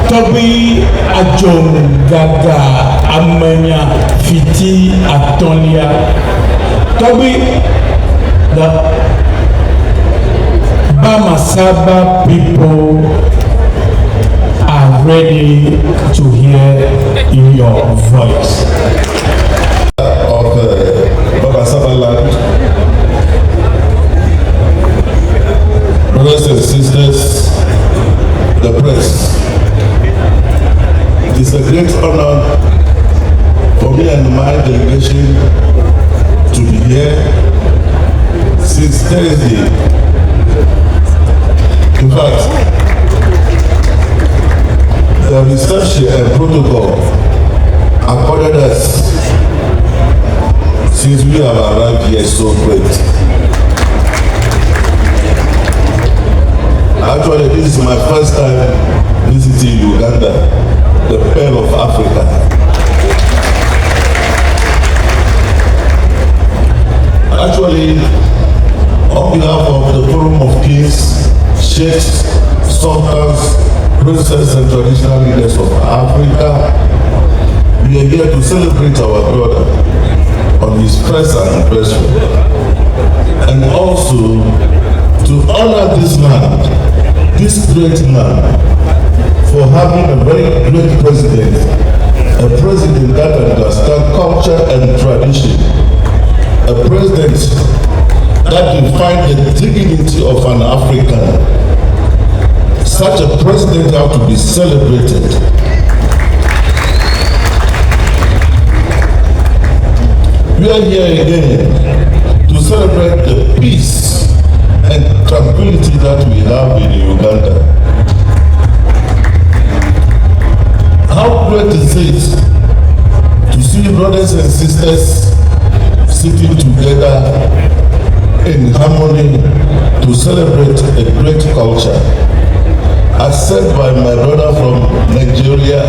Torgbui, Adzonugaga, Amenya, Fiti, Torgbui, the Bamasaba people are ready to hear your voice. Of Bamasaba land, brothers and sisters, the press. It is a great honor for me and my delegation to be here since Thursday. In fact, the reception and protocol accorded us since we have arrived here so great. Actually, this is my first time visiting Uganda, the pearl of Africa. Actually, on behalf of the Forum of Kings, Sheikhs, Sultans, Princes and Traditional Leaders of Africa, we are here to celebrate our brother on his first anniversary and also to honor this man, this great man, for having a very great president, a president that understands culture and tradition, a president that defines the dignity of an African. Such a president has to be celebrated. We are here again to celebrate the peace and tranquility that we have in Uganda. How great is it to see brothers and sisters sitting together in harmony to celebrate a great culture. As said by my brother from Nigeria,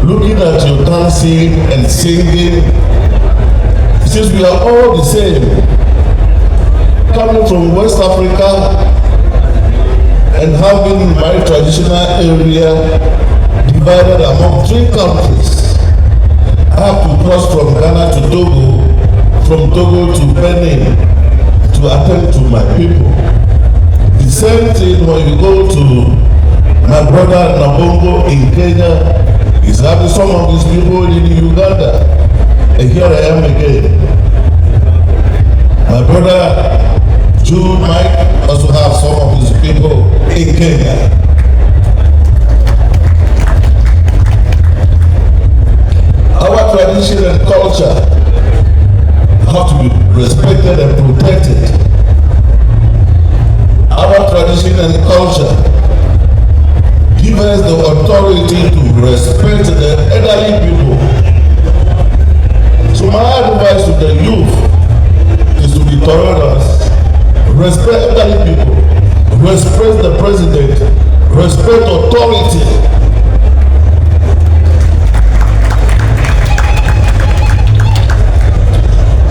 looking at your dancing and singing, since we are all the same, coming from West Africa and having my traditional area divided among 3 countries. I have to cross from Ghana to Togo, from Togo to Benin to attend to my people. The same thing when you go to my brother Nabongo in Kenya, is having some of these people in Uganda. And here I am again. My brother Jude Mike also have some of his people in Kenya. Our tradition and culture have to be respected and protected. Our tradition and culture give us the authority to respect the elderly people. So my advice to the youth is to be tolerant, respect elderly people, respect the president, respect authority.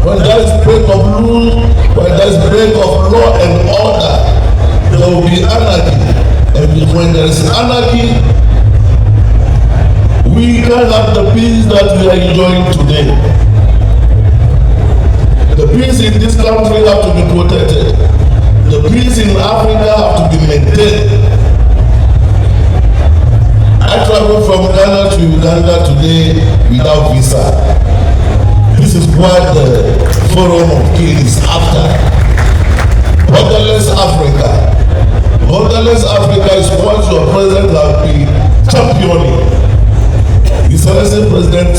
When there is break of rule, when there is break of law and order, there will be anarchy. And when there is anarchy, we can have the peace that we are enjoying today. The peace in this country have to be protected. The peace in Africa have to be maintained. I traveled from Ghana to Uganda today without visa. This is what the Forum of Kings is after. Borderless Africa. Borderless Africa is what your president has been championing. His Excellency President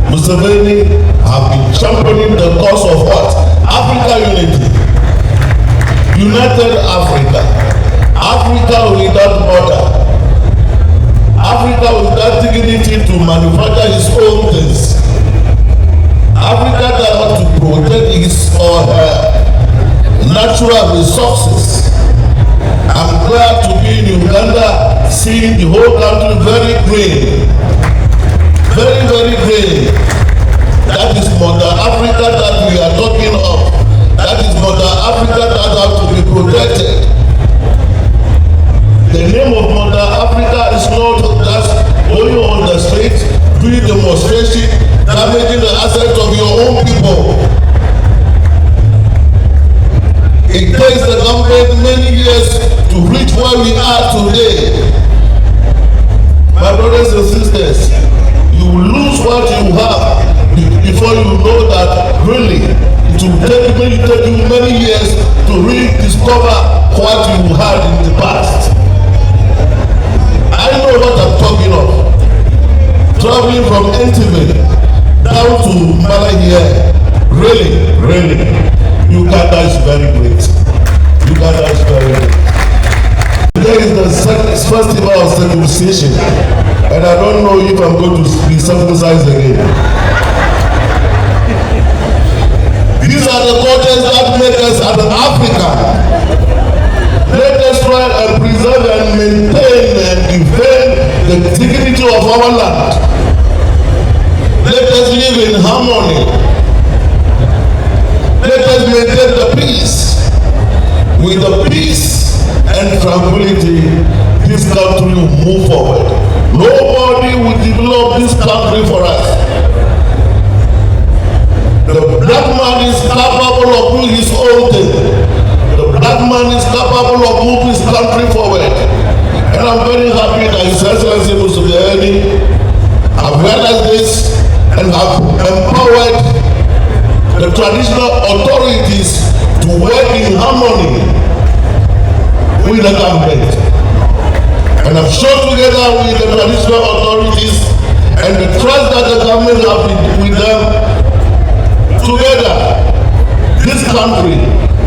Museveni has been championing the cause of what? Africa unity. United Africa. Africa without border. Africa without dignity to manufacture its own things. Africa that has to protect his or her natural resources. I'm glad to be in Uganda, seeing the whole country very green. Very, very green. That is Mother Africa that we are talking of. That is Mother Africa that has to be protected. The name of Mother Africa is not that going on the street, doing demonstration, damaging the assets of your own people. It takes the government many years to reach where we are today. My brothers and sisters, you lose what you have before you know that really it will take you many years to rediscover what you had in the past. I know what I'm talking of. Traveling from Entebbe down to Mbale here, really, Uganda is very great. Uganda is very great. Today is the festival of circumcision, and I don't know if I'm going to be circumcised again. These are the cultures that make us an African. Let us try and preserve and maintain and defend the dignity of our land. Let us live in harmony. Let us maintain the peace. With the peace and tranquility, this country will move forward. Nobody will develop this country for us. The black man is capable of doing his own thing. The black man is capable of moving his country forward. And I'm very happy that His Excellency Museveni have realized this and have empowered the traditional authorities to work in harmony with the government. And I'm sure together with the traditional authorities and the trust that the government have with them, together, this country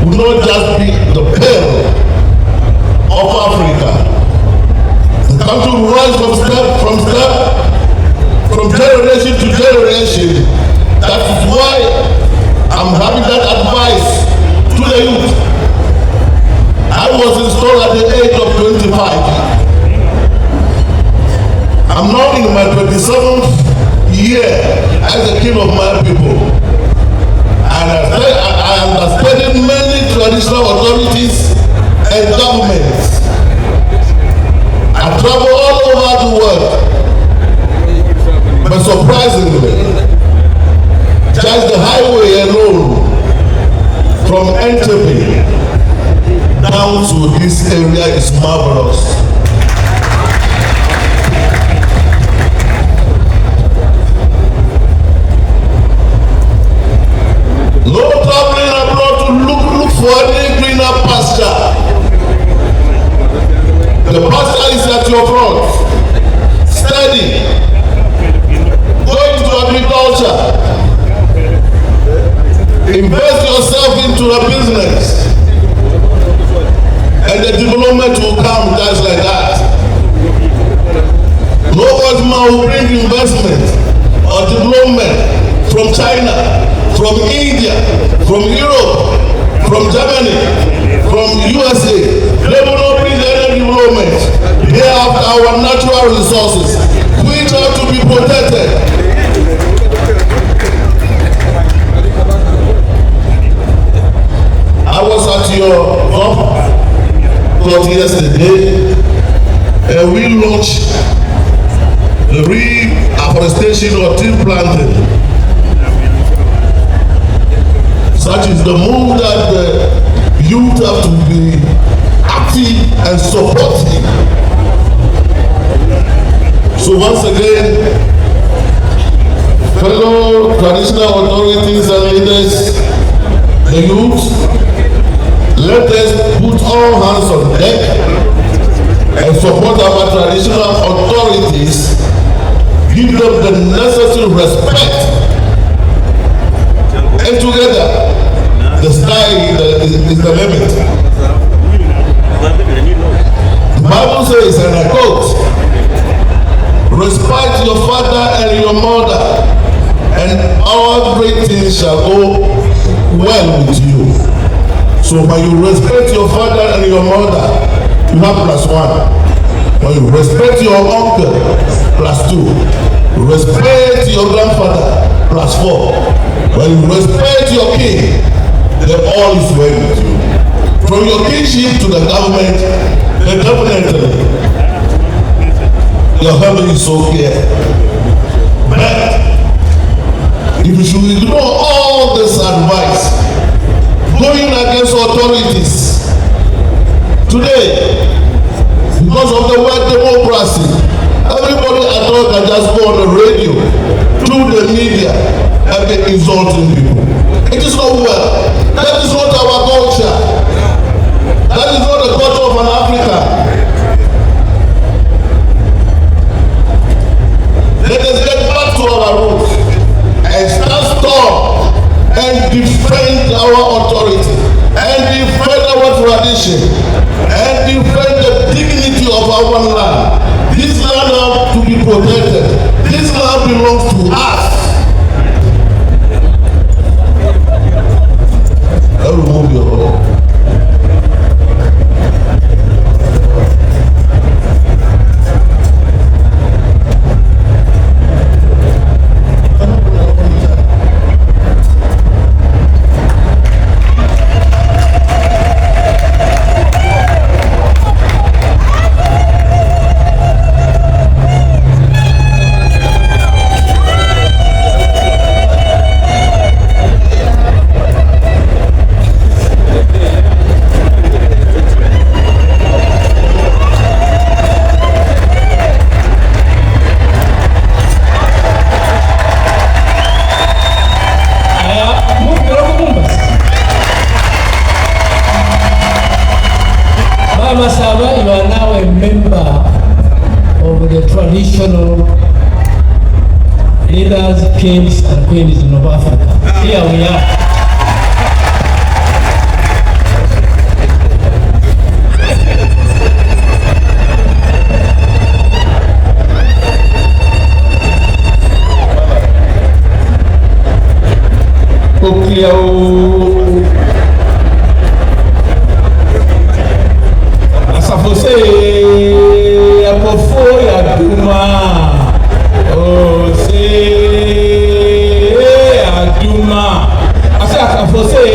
will not just be the pearl of Africa. The country will rise from generation to generation. That is why I'm having that advice to the youth. I was installed at the age of 25. I'm now in my 27th year as the king of my people. And I understand many traditional authorities and governments. I travel all over the world. But surprisingly, just the highway alone from Entebbe down to this area is marvelous. No traveling abroad to look for any greener pasture. The pasture is at your front. Steady. Go into agriculture. Invest yourself into a business, and the development will come just like that. No government will bring investment or development from China, from India, from Europe, from Germany, from USA. They will not bring any development. They have our natural resources, which are to be protected. I was at your club yesterday, and we launched the reforestation or tree planting. Such is the move that the youth have to be active and supportive. So once again, fellow traditional authorities and leaders, the youth, let us put all hands on deck and support our traditional authorities, give them the necessary respect, and together the sky is the limit. The Bible says, and I quote, respect your father and your mother, and all great things shall go well with you. So when you respect your father and your mother, you have +1. When you respect your uncle, +2. Respect your grandfather, +4. When you respect your king, then all is well with you. From your kingship to the government, definitely your family is okay. But if you should ignore all this advice, going against authorities, today, because of the word democracy, everybody at all can just go on the radio, through the media, and be insulting people. It is not well. That is not our culture. That is not the culture of an African. Let us get back to our roots and stand strong and defend our authority and defend our tradition and defend the dignity of our land. This land has to be protected. This land belongs to us. I'll remove your order. You are now a member of the traditional leaders, kings and queens of Africa. Here we are. Asafose akofo ya duma ose aduma ase asafose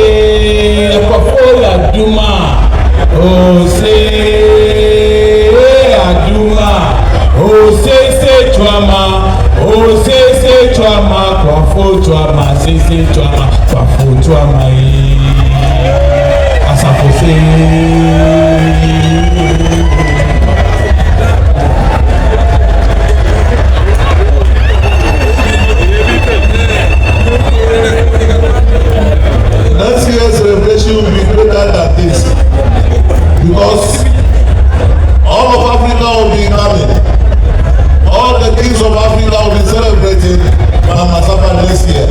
akofo ya duma ose aduma ose se twama kwafo twama se twama kwafo twama asafose. Next year's celebration will be greater than this, because all of Africa will be coming. All the kings of Africa will be celebrating Mama Saba next year,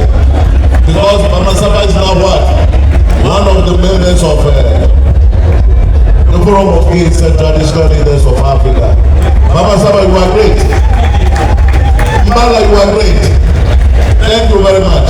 because Mama Saba is now what? One of the members of the Forum of Kings and Traditional Leaders of Africa. Mama Saba, you are great. Mbale, you are great. Thank you very much.